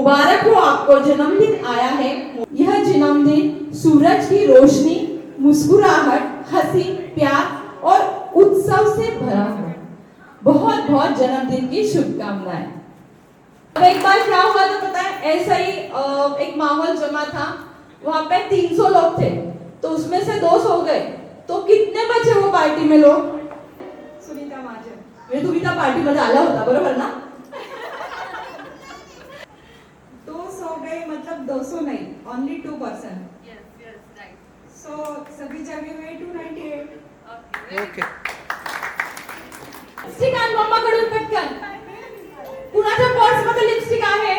मुबारक हो आपको, जन्मदिन आया है। यह जन्मदिन सूरज की रोशनी, मुस्कुराहट, हंसी, प्यार और उत्सव से भरा हो। बहुत बहुत जन्मदिन की शुभकामनाएं। अब एक बार क्या हुआ था पता है, ऐसा ही एक माहौल जमा था, वहां पे 300 लोग थे, तो उसमें से 2 सो गए, तो कितने बचे वो पार्टी में लोग? सुनीता महाजन, म्हणजे तुम्ही त्या पार्टी मध्ये आला होता बरोबर ना? 2 सो गए मतलब 200 नहीं, only 2%. Yes, right. So सभी जगह में 298. Okay. लिपस्टिक आण मम्माकडून पटकन. कुणाच्या पर्स मध्ये लिपस्टिक आहे?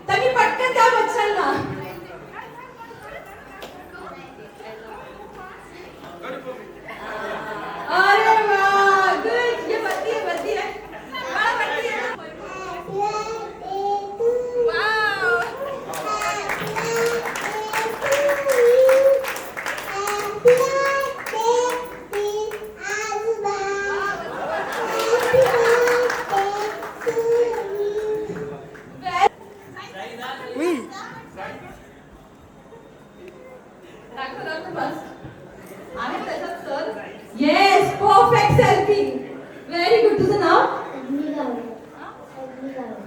त्यांनी पटकन द्या बच्चांना. अरे वाह, गुड. ये बत्ती है. हाँ, बत्ती है. दाखव बस. आहे त्याच्यात sir. Yes, perfect selfie. Very good. तुझं नाव?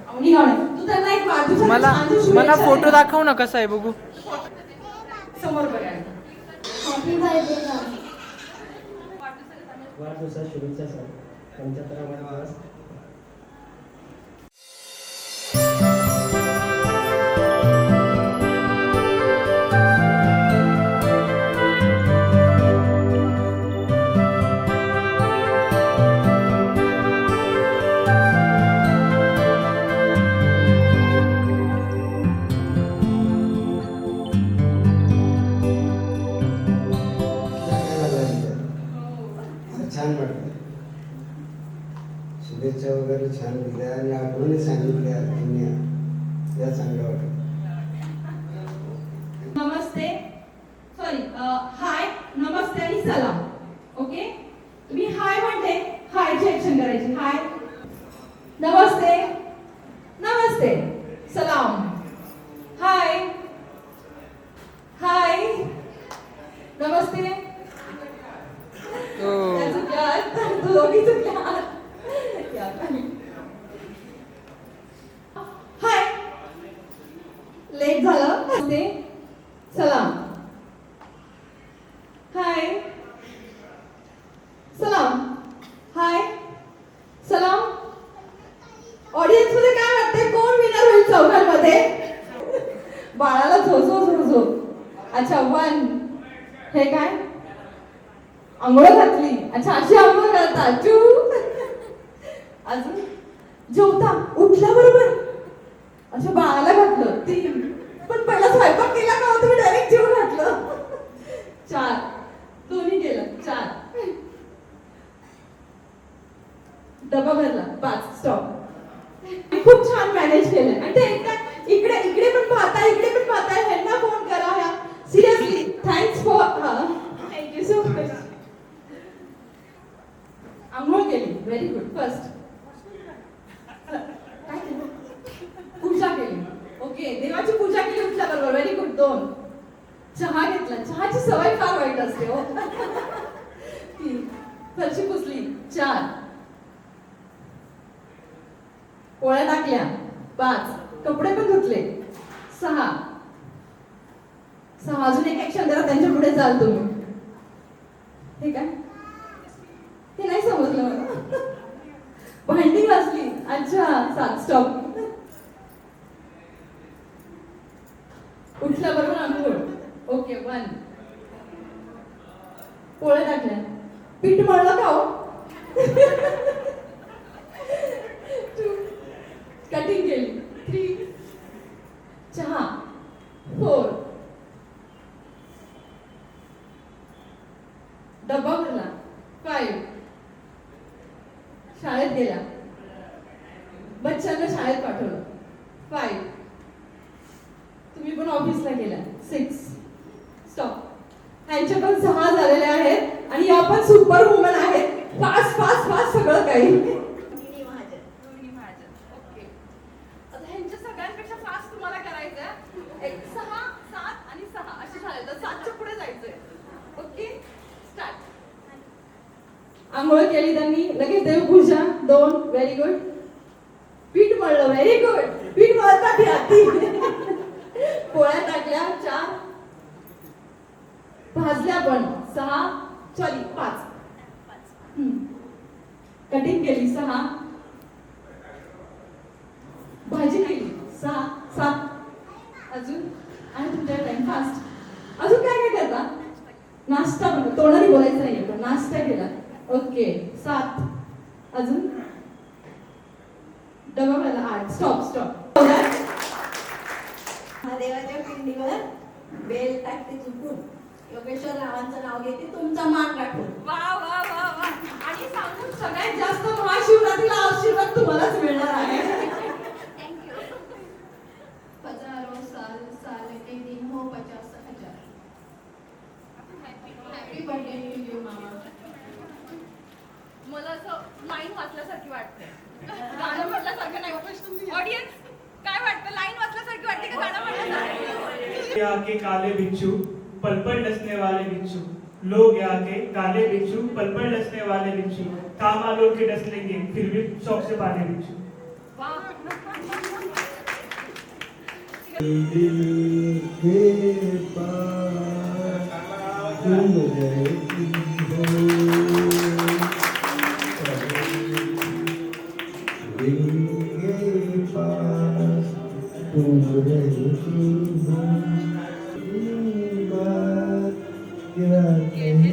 अवनी गावणे. तू त्यांना एक वाढदिवसाची छानशी शुभेच्छा मला दे. फोटो दाखव ना, कसा आहे बघू. समोर बघायला. हॅपी बर्थडे वाढदिवसाच्या शुभेच्छा सर. 75 वाढदिवस. छान वाटतं. शुभेच्छा वगैरे छान दिल्या आणि आठवणी सांगितल्या जुन्या, या चांगल्या वाटत. नमस्ते, सॉरी, हाय, नमस्ते आणि सलाम. ओके, तुम्ही हाय म्हणते, हायची ऍक्शन करायची. हाय, नमस्ते, नमस्ते, सलाम, हाय, हाय, नमस्ते. तू दोघी चुकल्या. हाय, लेट झालं. नमस्ते, सलाम, हाय, सलाम, हाय, सलाम. ऑडियन्स मध्ये काय वाटतंय, कोण विनर होईल चौघांमध्ये? बाळाला झोझो. अच्छा, 1. हे काय? आंघोळ घातली. अच्छा, अशी आंघोळ घालतात. 2. अजून जेवता उठल्या बरोबर. अच्छा, बाळाला घातलं. 3. पण पहिला स्वयंपाक केला का तुम्ही डायरेक्ट जेवण घातलं? 4. दोन्ही केलं. 4. डबा भरला. 5. स्टॉप. खूप छान मॅनेज केलं. आणि ते इकडे पण पाहताय ह्यांना फोन करा. ह्या seriously thanks for thank you so much. आंघोळ केली. Very good. फर्स्ट काय केलं? पूजा केली. ओके, देवाची पूजा केली उठल्या बरोबर. Very good. 2. चहा घेतला. चहाची सवय फार वाईट असते हो. 3. फरशी पुसली. 4. पोळ्या टाकल्या. 5. कपडे पण धुतले. 6. अजून एक ऍक्शन करा, त्यांच्या पुढे जाल तुम्ही. हे काय? हे नाही समजलं मला. भांडी घासली. अच्छा, 7. स्टॉप. उठल्याबरोबर आंघोळ. ओके, 1. पोळ्या टाकल्या. पीठ मळलं का हो? 2. कटिंग केली. 3. चहा. 4. डब्बा भरला. 5. शाळेत गेला. बच्चांना शाळेत पाठवलं. 5. तुम्ही पण ऑफिसला गेला. 6. स्टॉप. ह्यांच्या पण 6 झालेले आहेत आणि या पण सुपर वुमन आहेत. फास्ट सगळं काही. रोहिणी महाजन. ओके. आता ह्यांच्या सगळ्यांपेक्षा फास्ट तुम्हाला आंघोळ केली त्यांनी, लगेच देवपूजा 2, व्हेरी गुड. पीठ मळलं, व्हेरी गुड. पीठ मळतात ही आती. पोळ्या टाकल्या 4, भाजल्या पण 6, सॉरी 5. कटिंग केली 6, भाजी केली 6, 7. अजून आणि तुमच्या टाइम फास्ट. अजून काय काय करता? नाश्ता पण तोंडाने बोलायचं नाहीये पण नाश्ता केला. ओके 7. अजून डबा मला 8. स्टॉप. महादेवाच्या पिंडीवर बेल टाकते चुकून. योगेश्वर रावांचं नाव घेते, तुमचा मान राखून. वा वा वा वा. आणि सांगून सगळ्यात जास्त महाशिवरात्रीला आशीर्वाद तुम्हालाच मिळणार आहे. हजारो साल साल के दिन हो 50,000. हॅपी बर्थडे टू यू मामा. मला असं लाईन वाचल्यासारखी वाटते. गाणं म्हटल्यासारखं नाही. ऑडियन्स काय वाटतं? लाईन वाचल्यासारखी वाटते का गाणं म्हटल्यासारखं? यहाँ के काले बिच्छू पल पल डसने वाले बिच्छू, लोग यहाँ के काले बिच्छू पल पल डसने वाले बिच्छू, काम आलों के डस लेंगे फिर भी शौक से पाले बिच्छू. दिल के पास तुम रहती हो, दिल के पास तुम रहती हो, ये बात क्या कहे.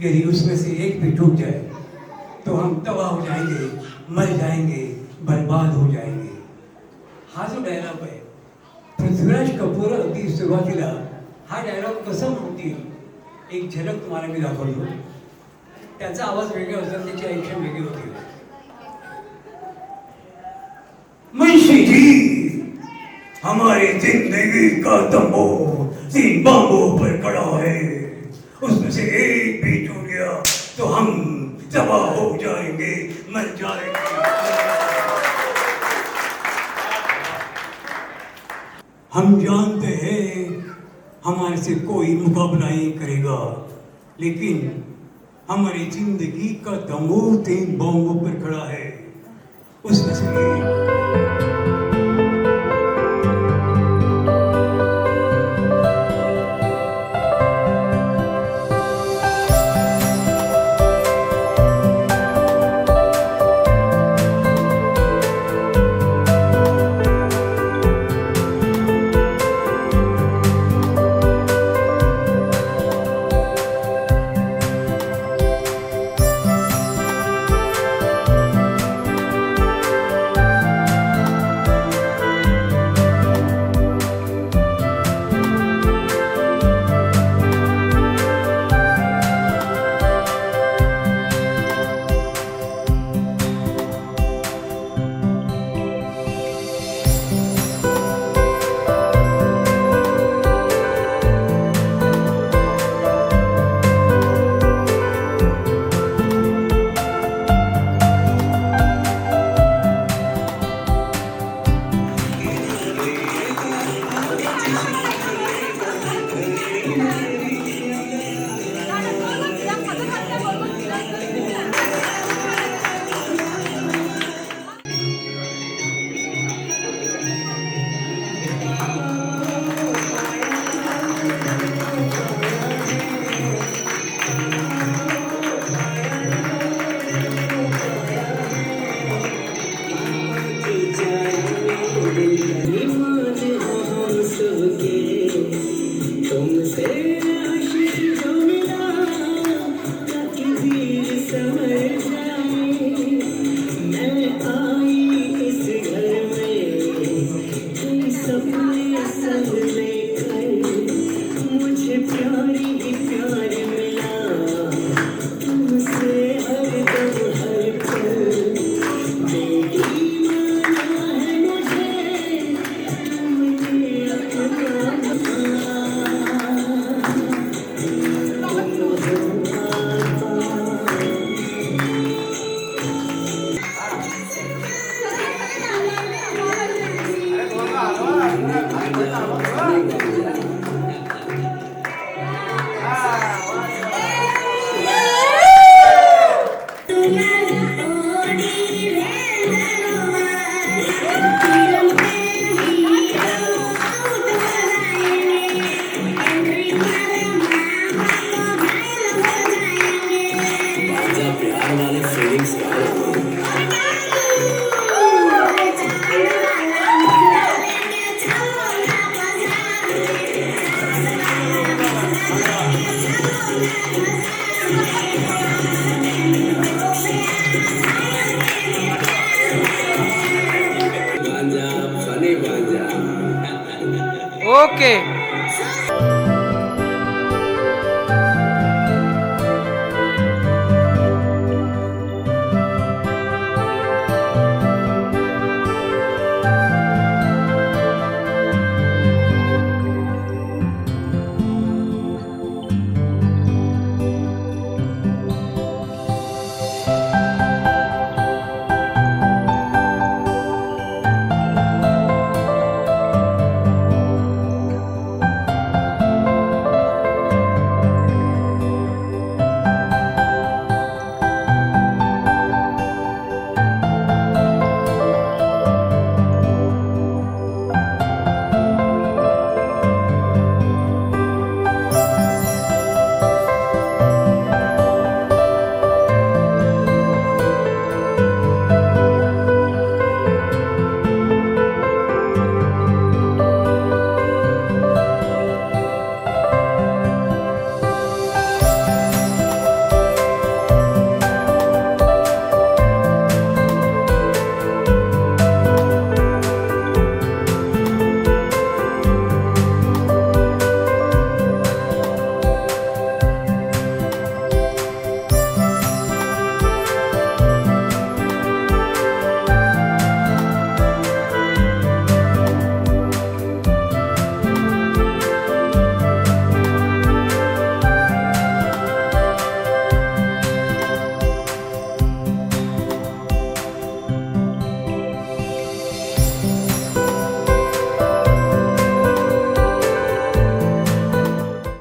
यदि उसमें से एक भी टूट जाए तो हम तबाह हो जाएंगे, मर जाएंगे, बर्बाद हो जाएंगे. हा जो डायलॉग आहे, पृथ्वीराज कपूर अगदी सुरुवातीला हा डायलॉग कसा म्हणतील एक झलक तुम्हाला मी दाखवतो. त्याचा आवाज वेगळा होता, त्याची ऐकण वेगळी होती. मुंशी जी, हमारी जिंदगी का तंबू 3 बांबों पर खड़ा है. उसमें से एक भी टूट गया तो हम तबाह हो जाएंगे, मर जाएंगे. हम जानते हैं हमारे से कोई मुकाबला नहीं करेगा, लेकिन हमारी जिंदगी का तंबू 3 बांबों पर खड़ा है. उसमें से एक ओके